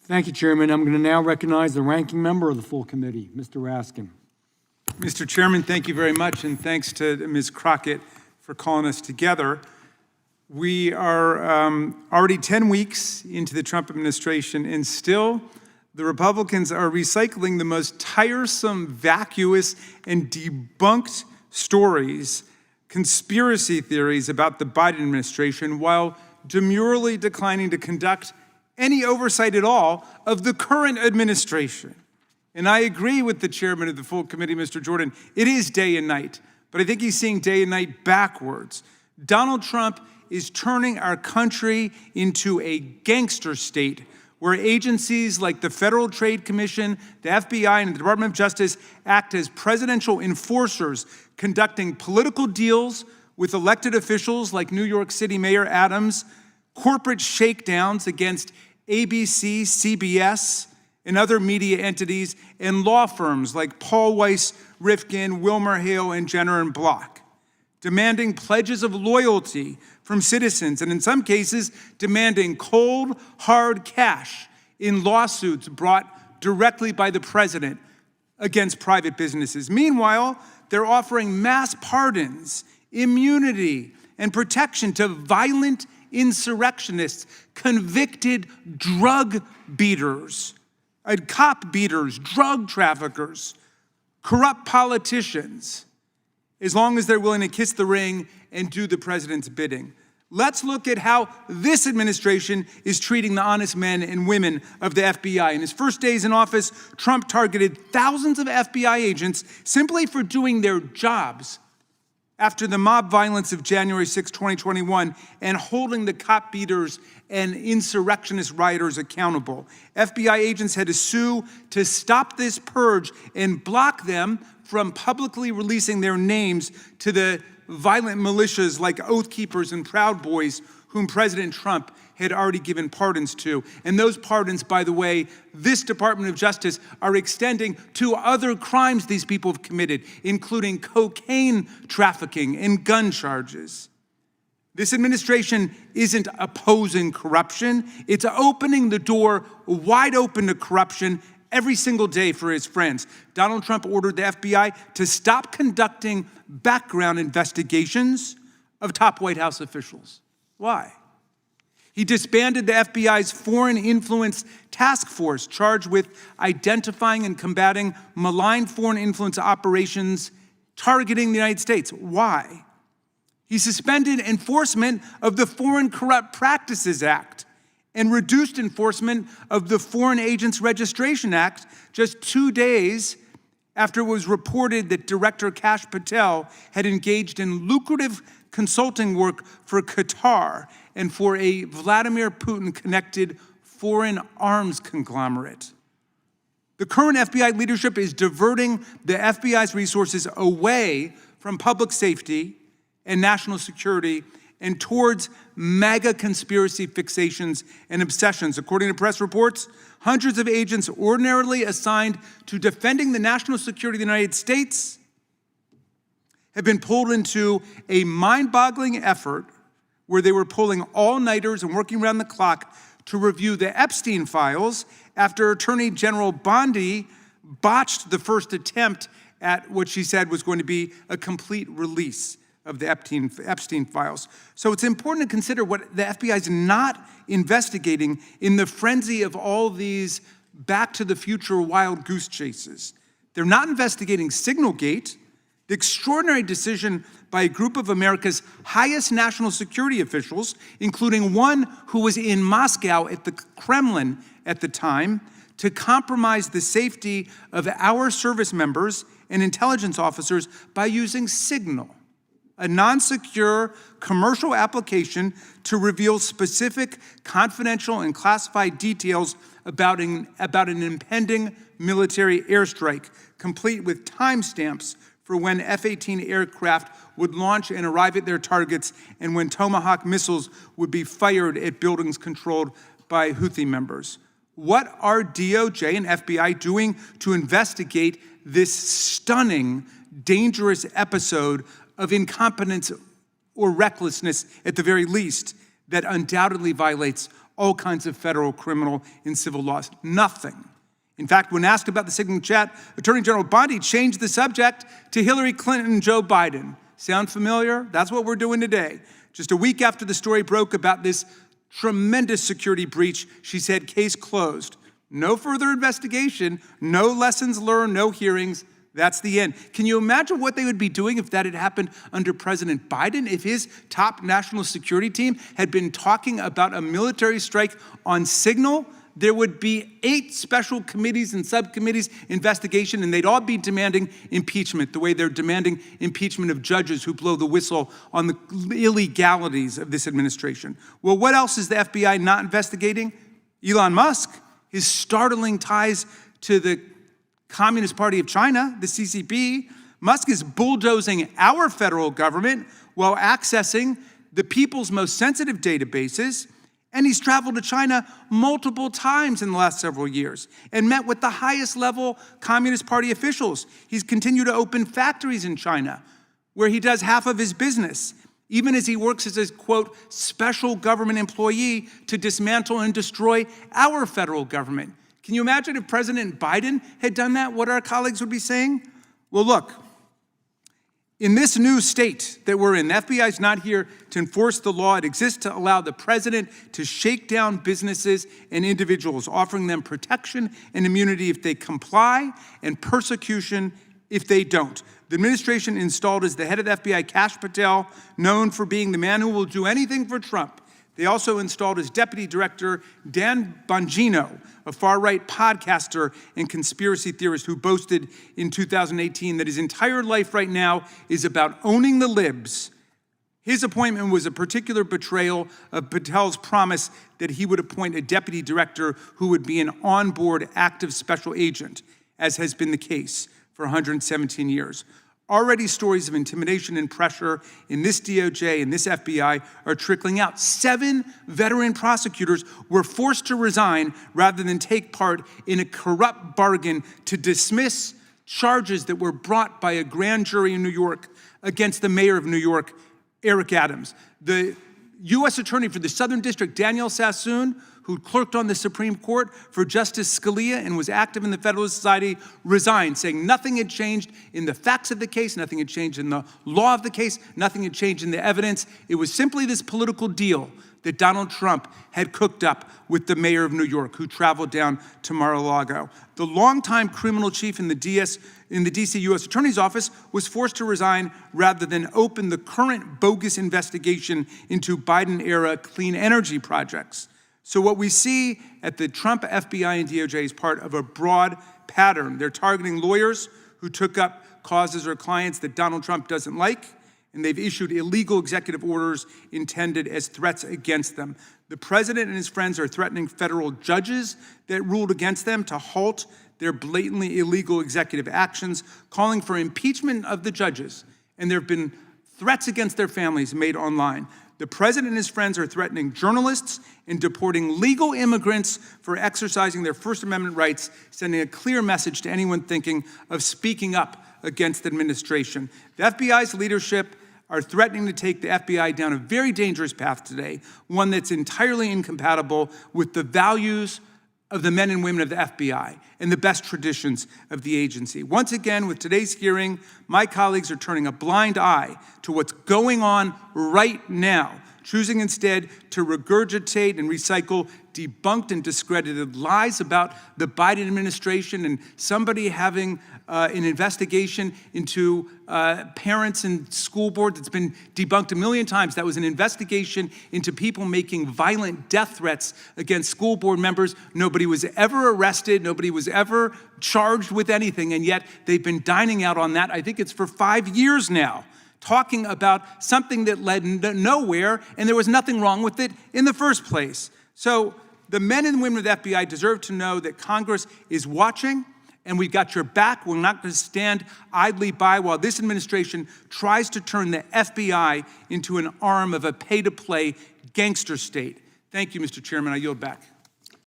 Thank you, Chairman. I'm going to now recognize the ranking member of the full committee, Mr. Raskin. Mr. Chairman, thank you very much, and thanks to Ms. Crockett for calling us together. We are already 10 weeks into the Trump administration, and still the Republicans are recycling the most tiresome, vacuous, and debunked stories, conspiracy theories about the Biden administration, while demurely declining to conduct any oversight at all of the current administration. And I agree with the chairman of the full committee, Mr. Jordan. It is day and night, but I think he's seeing day and night backwards. Donald Trump is turning our country into a gangster state where agencies like the Federal Trade Commission, the FBI, and the Department of Justice act as presidential enforcers, conducting political deals with elected officials like New York City Mayor Adams, corporate shakedowns against ABC, CBS, and other media entities, and law firms like Paul Weiss, Rifkin, WilmerHale, and Jenner and Block, demanding pledges of loyalty from citizens, and in some cases, demanding cold, hard cash in lawsuits brought directly by the president against private businesses. Meanwhile, they're offering mass pardons, immunity, and protection to violent insurrectionists, convicted drug beaters, cop beaters, drug traffickers, corrupt politicians, as long as they're willing to kiss the ring and do the president's bidding. Let's look at how this administration is treating the honest men and women of the FBI. In his first days in office, Trump targeted thousands of FBI agents simply for doing their jobs after the mob violence of January 6, 2021, and holding the cop beaters and insurrectionist rioters accountable. FBI agents had to sue to stop this purge and block them from publicly releasing their names to the violent militias like Oath Keepers and Proud Boys, whom President Trump had already given pardons to. And those pardons, by the way, this Department of Justice are extending to other crimes these people have committed, including cocaine trafficking and gun charges. This administration isn't opposing corruption. It's opening the door wide open to corruption every single day for his friends. Donald Trump ordered the FBI to stop conducting background investigations of top White House officials. Why? He disbanded the FBI's Foreign Influence Task Force, charged with identifying and combating malign foreign influence operations targeting the United States. Why? He suspended enforcement of the Foreign Corrupt Practices Act and reduced enforcement of the Foreign Agents Registration Act just 2 days after it was reported that Director Kash Patel had engaged in lucrative consulting work for Qatar and for a Vladimir Putin-connected foreign arms conglomerate. The current FBI leadership is diverting the FBI's resources away from public safety and national security and towards mega conspiracy fixations and obsessions. According to press reports, hundreds of agents ordinarily assigned to defending the national security of the United States have been pulled into a mind-boggling effort where they were pulling all-nighters and working around the clock to review the Epstein files after Attorney General Bondi botched the first attempt at what she said was going to be a complete release of the Epstein files. So it's important to consider what the FBI is not investigating in the frenzy of all these Back to the Future wild goose chases. They're not investigating Signalgate, the extraordinary decision by a group of America's highest national security officials, including one who was in Moscow at the Kremlin at the time, to compromise the safety of our service members and intelligence officers by using Signal, a non-secure commercial application to reveal specific, confidential, and classified details about an impending military airstrike, complete with timestamps for when F-18 aircraft would launch and arrive at their targets and when Tomahawk missiles would be fired at buildings controlled by Houthi members. What are DOJ and FBI doing to investigate this stunning, dangerous episode of incompetence or recklessness, at the very least, that undoubtedly violates all kinds of federal, criminal, and civil laws. Nothing. In fact, when asked about the Sigmund chat, Attorney General Bondi changed the subject to Hillary Clinton and Joe Biden. Sound familiar? That's what we're doing today. Just a week after the story broke about this tremendous security breach, she said, case closed. No further investigation, no lessons learned, no hearings. That's the end. Can you imagine what they would be doing if that had happened under President Biden? If his top national security team had been talking about a military strike on signal, there would be 8 special committees and subcommittees investigation, and they'd all be demanding impeachment, the way they're demanding impeachment of judges who blow the whistle on the illegalities of this administration. Well, what else is the FBI not investigating? Elon Musk, his startling ties to the Communist Party of China, the CCP. Musk is bulldozing our federal government while accessing the people's most sensitive databases. And he's traveled to China multiple times in the last several years and met with the highest level Communist Party officials. He's continued to open factories in China where he does half of his business, even as he works as a, quote, special government employee to dismantle and destroy our federal government. Can you imagine if President Biden had done that, what our colleagues would be saying? Well, look, in this new state that we're in, the FBI is not here to enforce the law. It exists to allow the president to shake down businesses and individuals, offering them protection and immunity if they comply and persecution if they don't. The administration installed as the head of the FBI Kash Patel, known for being the man who will do anything for Trump. They also installed as deputy director Dan Bongino, a far-right podcaster and conspiracy theorist who boasted in 2018 that his entire life right now is about owning the libs. His appointment was a particular betrayal of Patel's promise that he would appoint a deputy director who would be an on-board active special agent, as has been the case for 117 years. Already stories of intimidation and pressure in this DOJ and this FBI are trickling out. 7 veteran prosecutors were forced to resign rather than take part in a corrupt bargain to dismiss charges that were brought by a grand jury in New York against the mayor of New York, Eric Adams. The U.S. Attorney for the Southern District, Daniel Sassoon, who clerked on the Supreme Court for Justice Scalia and was active in the Federalist Society, resigned, saying nothing had changed in the facts of the case, nothing had changed in the law of the case, nothing had changed in the evidence. It was simply this political deal that Donald Trump had cooked up with the mayor of New York, who traveled down to Mar-a-Lago. The longtime criminal chief in the D.C. U.S. Attorney's Office was forced to resign rather than open the current bogus investigation into Biden-era clean energy projects. So what we see at the Trump FBI and DOJ is part of a broad pattern. They're targeting lawyers who took up causes or clients that Donald Trump doesn't like, and they've issued illegal executive orders intended as threats against them. The president and his friends are threatening federal judges that ruled against them to halt their blatantly illegal executive actions, calling for impeachment of the judges. And there have been threats against their families made online. The president and his friends are threatening journalists and deporting legal immigrants for exercising their First Amendment rights, sending a clear message to anyone thinking of speaking up against the administration. The FBI's leadership are threatening to take the FBI down a very dangerous path today, one that's entirely incompatible with the values of the men and women of the FBI and the best traditions of the agency. Once again, with today's hearing, my colleagues are turning a blind eye to what's going on right now, choosing instead to regurgitate and recycle debunked and discredited lies about the Biden administration and somebody having an investigation into parents and school board that's been debunked a million times. That was an investigation into people making violent death threats against school board members. Nobody was ever arrested. Nobody was ever charged with anything. And yet they've been dining out on that. I think it's for 5 years now, talking about something that led nowhere, and there was nothing wrong with it in the first place. So the men and women of the FBI deserve to know that Congress is watching, and we've got your back. We're not going to stand idly by while this administration tries to turn the FBI into an arm of a pay-to-play gangster state. Thank you, Mr. Chairman. I yield back.